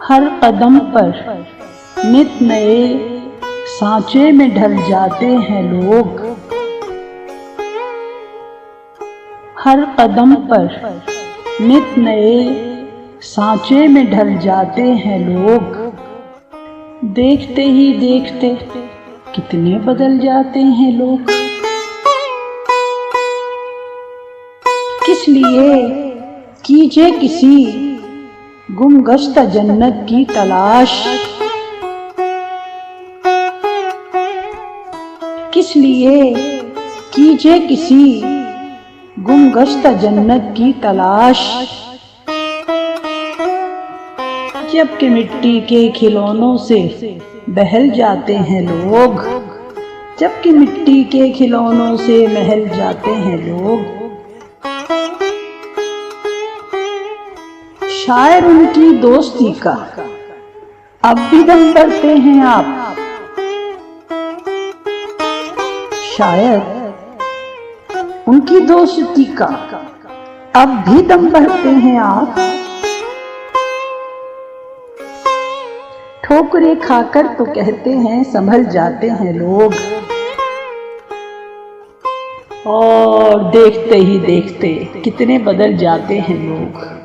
हर कदम पर नित नए सांचे में ढल जाते हैं लोग। हर कदम पर नित नए सांचे में ढल जाते हैं लोग। देखते ही देखते कितने बदल जाते हैं लोग। किस लिए कीजिए किसी गुमगश्ता जन्नत की तलाश। किस लिए कीजिए किसी गुमगश्ता जन्नत की तलाश। जबकि मिट्टी के खिलौनों से बहल जाते हैं लोग। जबकि मिट्टी के खिलौनों से महल जाते हैं लोग। शायर उनकी दोस्ती का अब भी दम भरते हैं आप। शायद उनकी दोस्ती का अब भी दम भरते हैं आप। ठोकरें खाकर तो कहते हैं संभल जाते हैं लोग। और देखते ही देखते कितने बदल जाते हैं लोग।